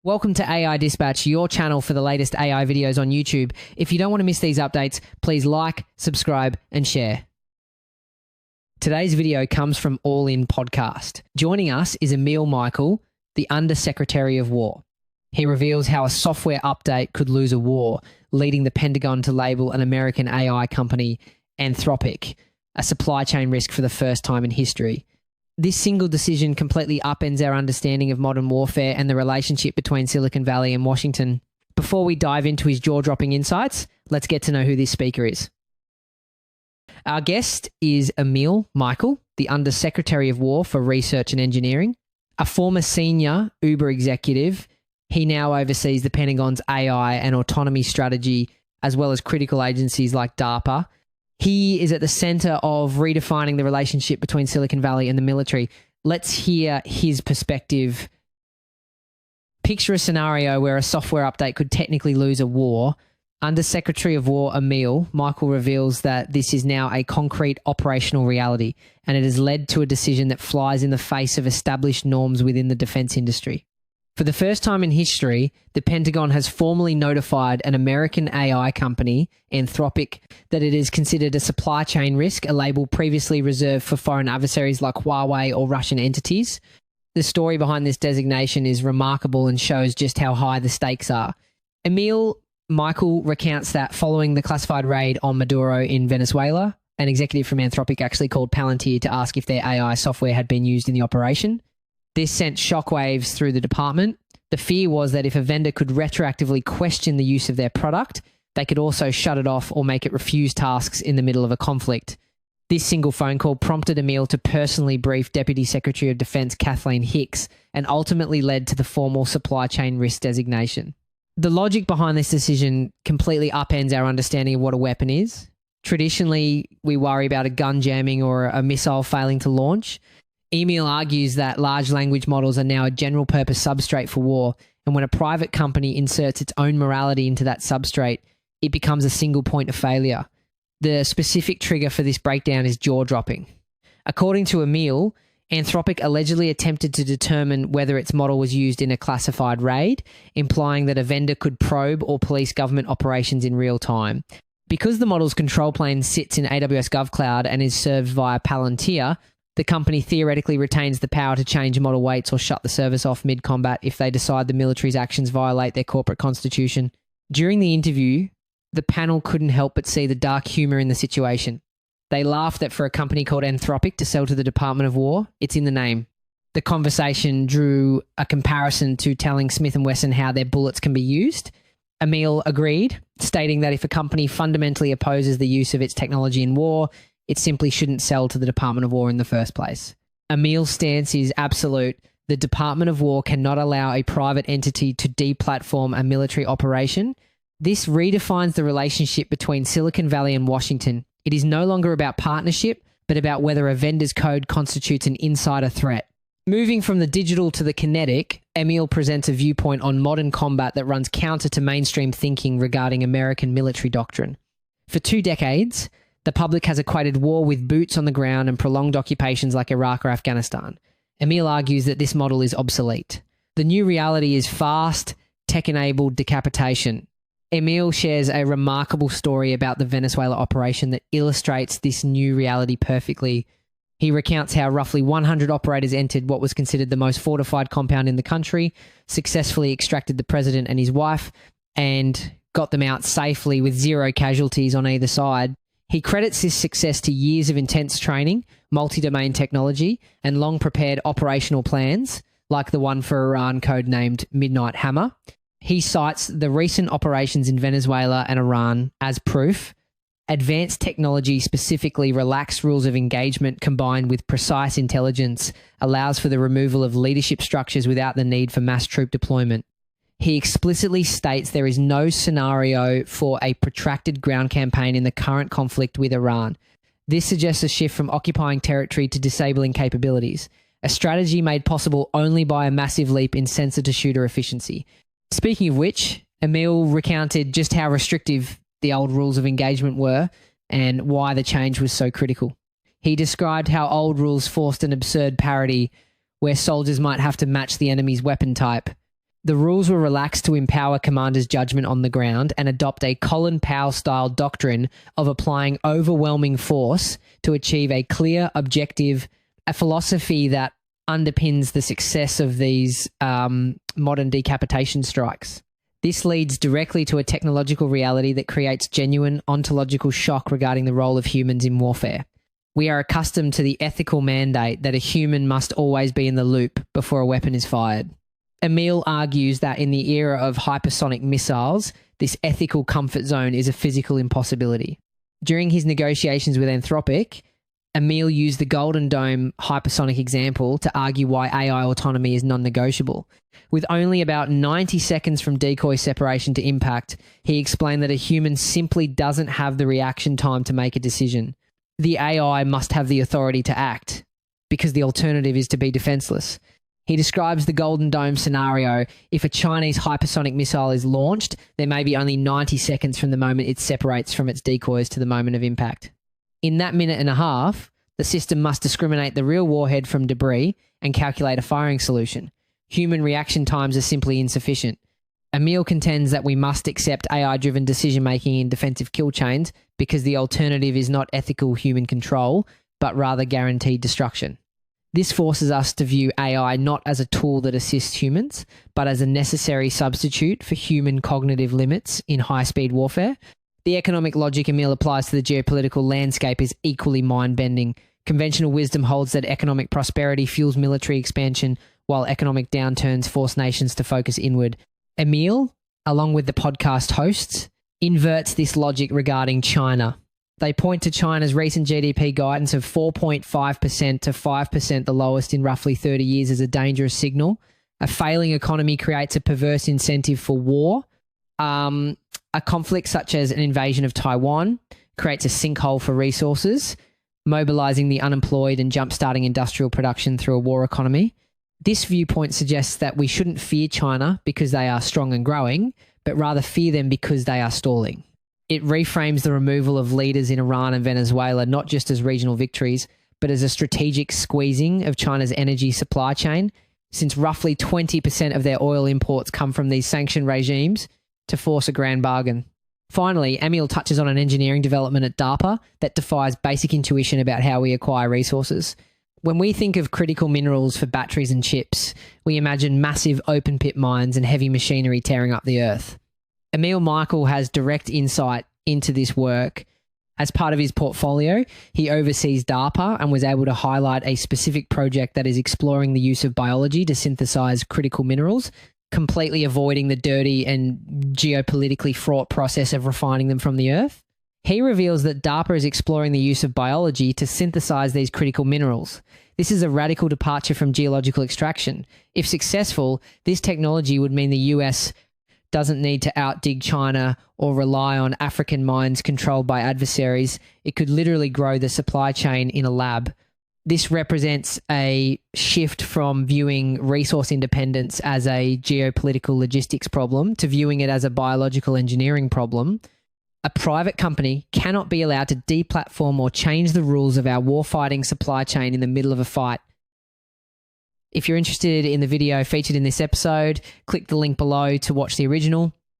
Welcome to AI Dispatch, your channel for the latest AI videos on YouTube. If you don't want to miss these updates, please like, subscribe, and share. Today's video comes from All In Podcast. Joining us is Emil Michael, the Under Secretary of War. He reveals how a software update could lose a war, leading the Pentagon to label an American AI company, Anthropic, a supply chain risk for the first time in history. This single decision completely upends our understanding of modern warfare and the relationship between Silicon Valley and Washington. Before we dive into his jaw-dropping insights, let's get to know who this speaker is. Our guest is Emil Michael, the Under Secretary of War for Research and Engineering. A former senior Uber executive, he now oversees the Pentagon's AI and autonomy strategy, as well as critical agencies like DARPA. He is at the center of redefining the relationship between Silicon Valley and the military. Let's hear his perspective. Picture a scenario where a software update could technically lose a war. Under Secretary of War Emil Michael reveals that this is now a concrete operational reality, and it has led to a decision that flies in the face of established norms within the defense industry. For the first time in history, the Pentagon has formally notified an American AI company, Anthropic, that it is considered a supply chain risk, a label previously reserved for foreign adversaries like Huawei or Russian entities. The story behind this designation is remarkable and shows just how high the stakes are. Emil Michael recounts that following the classified raid on Maduro in Venezuela, an executive from Anthropic actually called Palantir to ask if their AI software had been used in the operation. This sent shockwaves through the department. The fear was that if a vendor could retroactively question the use of their product, they could also shut it off or make it refuse tasks in the middle of a conflict. This single phone call prompted Emil to personally brief Deputy Secretary of Defense Kathleen Hicks and ultimately led to the formal supply chain risk designation. The logic behind this decision completely upends our understanding of what a weapon is. Traditionally, we worry about a gun jamming or a missile failing to launch. Emil argues that large language models are now a general purpose substrate for war, and when a private company inserts its own morality into that substrate, it becomes a single point of failure. The specific trigger for this breakdown is jaw-dropping. According to Emil, Anthropic allegedly attempted to determine whether its model was used in a classified raid, implying that a vendor could probe or police government operations in real time. Because the model's control plane sits in AWS GovCloud and is served via Palantir, the company theoretically retains the power to change model weights or shut the service off mid-combat if they decide the military's actions violate their corporate constitution. During the interview, the panel couldn't help but see the dark humor in the situation. They laughed that for a company called Anthropic to sell to the Department of War, it's in the name. The conversation drew a comparison to telling Smith & Wesson how their bullets can be used. Emil agreed, stating that if a company fundamentally opposes the use of its technology in war, it simply shouldn't sell to the Department of War in the first place. Emil's stance is absolute. The Department of War cannot allow a private entity to deplatform a military operation. This redefines the relationship between Silicon Valley and Washington. It is no longer about partnership, but about whether a vendor's code constitutes an insider threat. Moving from the digital to the kinetic, Emil presents a viewpoint on modern combat that runs counter to mainstream thinking regarding American military doctrine. For 2 decades, the public has equated war with boots on the ground and prolonged occupations like Iraq or Afghanistan. Emil argues that this model is obsolete. The new reality is fast, tech-enabled decapitation. Emil shares a remarkable story about the Venezuela operation that illustrates this new reality perfectly. He recounts how roughly 100 operators entered what was considered the most fortified compound in the country, successfully extracted the president and his wife, and got them out safely with 0 casualties on either side. He credits this success to years of intense training, multi-domain technology, and long-prepared operational plans, like the one for Iran codenamed Midnight Hammer. He cites the recent operations in Venezuela and Iran as proof. Advanced technology, specifically relaxed rules of engagement combined with precise intelligence, allows for the removal of leadership structures without the need for mass troop deployment. He explicitly states there is no scenario for a protracted ground campaign in the current conflict with Iran. This suggests a shift from occupying territory to disabling capabilities, a strategy made possible only by a massive leap in sensor-to-shooter efficiency. Speaking of which, Emil recounted just how restrictive the old rules of engagement were and why the change was so critical. He described how old rules forced an absurd parity where soldiers might have to match the enemy's weapon type. The rules were relaxed to empower commanders' judgment on the ground and adopt a Colin Powell-style doctrine of applying overwhelming force to achieve a clear objective, a philosophy that underpins the success of these modern decapitation strikes. This leads directly to a technological reality that creates genuine ontological shock regarding the role of humans in warfare. We are accustomed to the ethical mandate that a human must always be in the loop before a weapon is fired. Emil argues that in the era of hypersonic missiles, this ethical comfort zone is a physical impossibility. During his negotiations with Anthropic, Emil used the Golden Dome hypersonic example to argue why AI autonomy is non-negotiable. With only about 90 seconds from decoy separation to impact, he explained that a human simply doesn't have the reaction time to make a decision. The AI must have the authority to act, because the alternative is to be defenseless. He describes the Golden Dome scenario. If a Chinese hypersonic missile is launched, there may be only 90 seconds from the moment it separates from its decoys to the moment of impact. In that minute and a half, the system must discriminate the real warhead from debris and calculate a firing solution. Human reaction times are simply insufficient. Emil contends that we must accept AI-driven decision-making in defensive kill chains because the alternative is not ethical human control, but rather guaranteed destruction. This forces us to view AI not as a tool that assists humans, but as a necessary substitute for human cognitive limits in high-speed warfare. The economic logic Emil applies to the geopolitical landscape is equally mind-bending. Conventional wisdom holds that economic prosperity fuels military expansion, while economic downturns force nations to focus inward. Emil, along with the podcast hosts, inverts this logic regarding China. They point to China's recent GDP guidance of 4.5% to 5%, the lowest in roughly 30 years, as a dangerous signal. A failing economy creates a perverse incentive for war. A conflict such as an invasion of Taiwan creates a sinkhole for resources, mobilizing the unemployed and jumpstarting industrial production through a war economy. This viewpoint suggests that we shouldn't fear China because they are strong and growing, but rather fear them because they are stalling. It reframes the removal of leaders in Iran and Venezuela not just as regional victories, but as a strategic squeezing of China's energy supply chain, since roughly 20% of their oil imports come from these sanction regimes, to force a grand bargain. Finally, Emil touches on an engineering development at DARPA that defies basic intuition about how we acquire resources. When we think of critical minerals for batteries and chips, we imagine massive open pit mines and heavy machinery tearing up the earth. Emil Michael has direct insight into this work. As part of his portfolio, he oversees DARPA and was able to highlight a specific project that is exploring the use of biology to synthesize critical minerals, completely avoiding the dirty and geopolitically fraught process of refining them from the earth. He reveals that DARPA is exploring the use of biology to synthesize these critical minerals. This is a radical departure from geological extraction. If successful, this technology would mean the US doesn't need to outdig China or rely on African mines controlled by adversaries. It could literally grow the supply chain in a lab. This represents a shift from viewing resource independence as a geopolitical logistics problem to viewing it as a biological engineering problem. A private company cannot be allowed to deplatform or change the rules of our warfighting supply chain in the middle of a fight. If you're interested in the video featured in this episode, click the link below to watch the original.